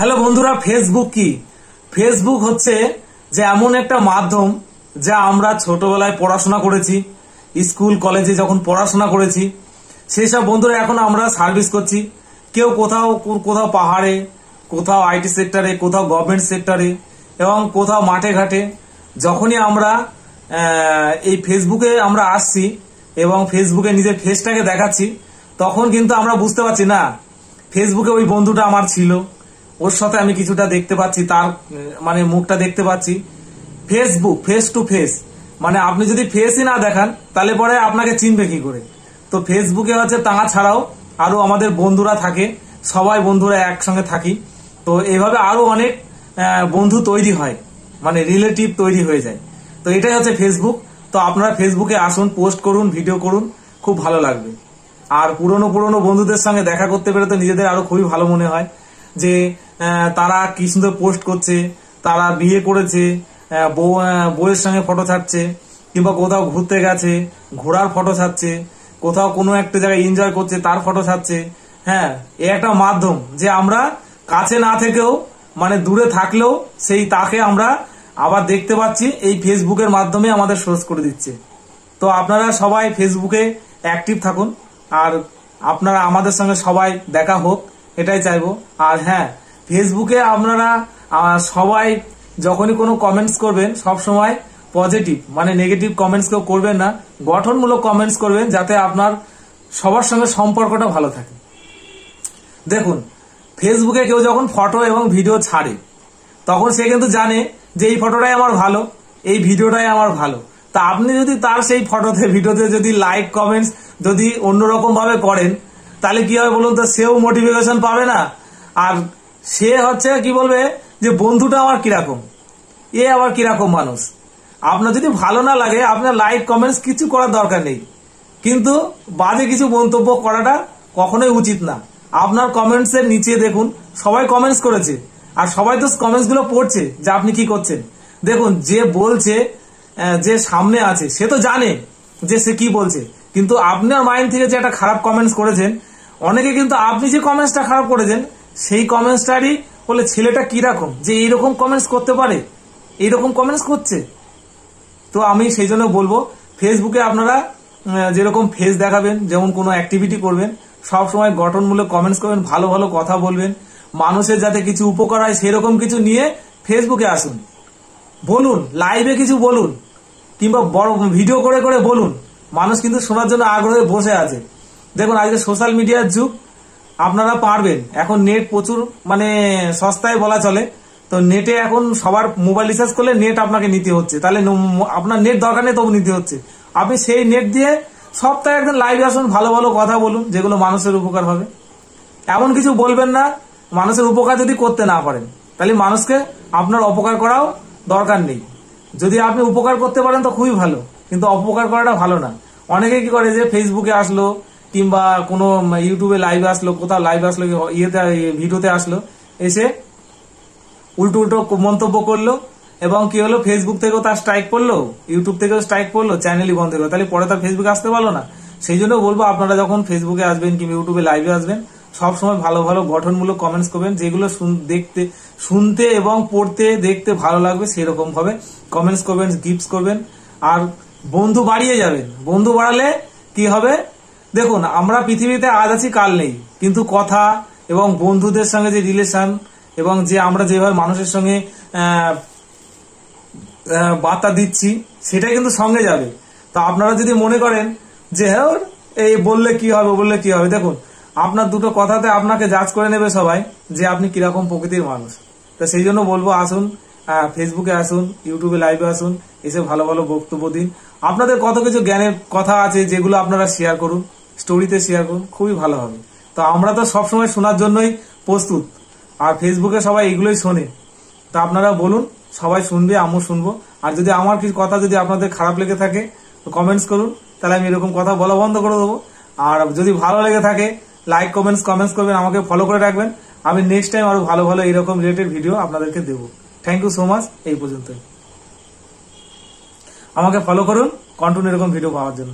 Hello বন্ধুরা, Facebook কি? Facebook হচ্ছে যে এমন একটা মাধ্যম যা আমরা ছোটবেলায় পড়াশোনা করেছি, স্কুল কলেজে যখন পড়াশোনা করেছি সেই সব বন্ধুরা এখন আমরা সার্ভিস করছি। কেউ কোথাও কোথাও পাহাড়ে, কোথাও আইটি সেক্টরে, কোথাও গভর্নমেন্ট সেক্টরে এবং কোথাও মাঠে ঘাটে। যখনই আমরা এই ফেসবুকে আমরা আসছি এবং ফেসবুকে নিজের ফেসটাকে দেখাচ্ছি, তখন কিন্তু আমরা বুঝতে পারছি না ফেসবুকে ওই বন্ধুটা আমার ছিল, ওর সাথে আমি কিছুটা দেখতে পাচ্ছি, তার মানে মুখটা দেখতে পাচ্ছি। ফেসবুক ফেস টু ফেস, মানে আপনি যদি ফেসই না দেখান তাহলে পরে আপনাকে চিনবে কি করে? তো ফেসবুকে হচ্ছে তা ছাড়াও আরো আমাদের বন্ধুরা থাকে, সবাই বন্ধুরা একসঙ্গে থাকি। তো এইভাবে আরো অনেক বন্ধু তৈরি হয়, মানে রিলেটিভ তৈরি হয়ে যায়। তো এটাই হচ্ছে ফেসবুক। তো আপনারা ফেসবুকে আসুন, পোস্ট করুন, ভিডিও করুন, খুব ভালো লাগবে। আর পুরনো বন্ধুদের সঙ্গে দেখা করতে পেরে তো নিজেদের আরো খুবই ভালো মনে হয় যে তারা কি সুন্দর পোস্ট করছে, তারা বিয়ে করেছে, বউয়ের সঙ্গে ফটো ছাড়ছে, কিংবা কোথাও ঘুরতে গেছে ঘোরার ফটো ছাড়ছে, কোথাও কোনো একটা জায়গায় এনজয় করছে তার ফটো ছাড়ছে। হ্যাঁ, এ একটা মাধ্যম যে আমরা কাছে না থেকেও, মানে দূরে থাকলেও সেই তাকে আমরা আবার দেখতে পাচ্ছি, এই ফেসবুকের মাধ্যমে আমাদের সোর্স করে দিচ্ছে। তো আপনারা সবাই ফেসবুকে অ্যাক্টিভ থাকুন, আর আপনারা আমাদের সঙ্গে সবাই দেখা হোক, এটাই চাইবো। আর হ্যাঁ, ফেসবুকে আপনারা সবাই যখনই কোনো কমেন্টস করবেন সব সময় পজিটিভ, মানে নেগেটিভ কমেন্টস কেউ করবেন না, গঠনমূলক কমেন্টস করবেন, যাতে আপনার সবার সঙ্গে সম্পর্কটা ভালো থাকে। দেখুন, ফেসবুকে কেউ যখন ফটো এবং ভিডিও ছাড়ে তখন সে কিন্তু জানে যে এই ফটোটাই আমার ভালো, এই ভিডিওটাই আমার ভালো। তা আপনি যদি তার সেই ফটোতে ভিডিওতে যদি লাইক কমেন্টস যদি অন্যরকম ভাবে করেন, তাহলে কি হবে বলুন তো? সেও মোটিভেশন পাবে না, আর সে হচ্ছে কি বলবে যে বন্ধুটা আমার কিরকম, এ আবার কিরকম মানুষ। আপনার যদি ভালো না লাগে, আপনার লাইক কমেন্টস কিছু করার দরকার নেই, কিন্তু বাজে কিছু মন্তব্য করাটা কখনোই উচিত না। আপনার কমেন্টস এর নিচে দেখুন সবাই কমেন্টস করেছে, আর সবাই তো কমেন্টস গুলো পড়ছে যে আপনি কি করছেন। দেখুন, যে বলছে, যে সামনে আছে, সে তো জানে যে সে কি বলছে, কিন্তু আপনার মাইন্ড থেকে যে একটা খারাপ কমেন্টস করেছেন, অনেকে কিন্তু আপনি যে কমেন্টসটা খারাপ করেছেন সেই কমেন্টসটারই বলে ছেলেটা কিরকম যে এইরকম কমেন্টস করতে পারে, এইরকম কমেন্টস করছে। তো আমি সেই জন্য বলবো, ফেসবুকে আপনারা যেরকম ফেস দেখাবেন, যেমন কোনো অ্যাক্টিভিটি করবেন, সবসময় গঠনমূলক কমেন্টস করবেন, ভালো ভালো কথা বলবেন, মানুষের যাতে কিছু উপকার হয় সেরকম কিছু নিয়ে ফেসবুকে আসুন, বলুন, লাইভে কিছু বলুন, কিংবা বড় ভিডিও করে করে বলুন। মানুষ কিন্তু শোনার জন্য আগ্রহে বসে আছে। দেখুন, আজকে সোশ্যাল মিডিয়ার যুগ, আপনারা পারবেন, এখন নেট প্রচুর মানে সস্তায় বলা চলে। তো নেটে এখন সবার মোবাইল রিচার্জ করলে নেট আপনাকে নিতে হচ্ছে, তাহলে আপনার নেট দরকার নেই তবু নিতে হচ্ছে। আপনি সেই নেট দিয়ে সপ্তাহে একদিন লাইভে আসুন, ভালো ভালো কথা বলুন যেগুলো মানুষের উপকার হবে। এমন কিছু বলবেন না মানুষের উপকার যদি করতে না পারেন, তাহলে মানুষকে আপনার অপকার করাও দরকার নেই। যদি আপনি উপকার করতে পারেন তো খুবই ভালো, কিন্তু অপকার করাটা ভালো না। অনেকে কি করে যে ফেসবুকে আসলো কিংবা কোনো ইউটিউবে লাইভে আসলো, কোথাও লাইভ আসলো, ইয়েতে ভিডিওতে আসলো, এসে উল্টো মন্তব্য করলো, এবং কি হলো, ফেসবুক থেকেও তার স্ট্রাইক পড়লো, ইউটিউব থেকেও স্ট্রাইক পড়লো, চ্যানেলই বন্ধ হলো, তাহলে পরে তার ফেসবুকে আসতে পারলো না। সেই জন্য বলবো, আপনারা যখন ফেসবুকে আসবেন কিংবা ইউটিউবে লাইভে আসবেন, সবসময় ভালো ভালো গঠনমূলক কমেন্টস করবেন, যেগুলো শুনতে এবং পড়তে দেখতে ভালো লাগবে সেরকম ভাবে কমেন্টস করবেন, গিফটস করবেন। আর বন্ধু বাড়িয়ে যাবেন। বন্ধু বাড়ালে কি হবে? দেখুন, আমরা পৃথিবীতে আজ আছি কাল নেই, কিন্তু কথা এবং বন্ধুদের সঙ্গে যে রিলেশন এবং যে আমরা যেভাবে মানুষের সঙ্গে বার্তা দিচ্ছি সেটাই কিন্তু সঙ্গে যাবে। তো আপনারা যদি মনে করেন যে হ্যাঁ এই বললে কি হবে, দেখুন, আপনার দুটো কথাতে আপনাকে জাজ করে নেবে সবাই যে আপনি কিরকম প্রকৃতির মানুষ। তো সেই জন্য বলবো, আসুন ফেসবুকে আসুন, ইউটিউবে লাইভে আসুন, এসে ভালো ভালো বক্তব্য দিন। আপনাদের কত কিছু জ্ঞানের কথা আছে যেগুলো আপনারা শেয়ার করুন, স্টোরিতে শেয়ার করুন, খুবই ভালো হবে। তো আমরা তো সবসময় শোনার জন্যই প্রস্তুত, আর ফেসবুকে সবাই এগুলোই শোনে। তো আপনারা বলুন, সবাই শুনবে, আমিও শুনবো। আর যদি আমার কিছু কথা যদি আপনাদের খারাপ লেগে থাকে তো কমেন্টস করুন, তাহলে আমি এরকম কথা বলা বন্ধ করে দেবো। আর যদি ভালো লেগে থাকে লাইক কমেন্টস করবেন, আমাকে ফলো করে রাখবেন। আমি নেক্সট টাইম আরো ভালো ভালো এরকম রিলেটেড ভিডিও আপনাদেরকে দেবো। Thank you so much. এই পর্যন্ত আমাকে ফলো করুন কন্টিনিউ এরকম ভিডিও পাওয়ার জন্য।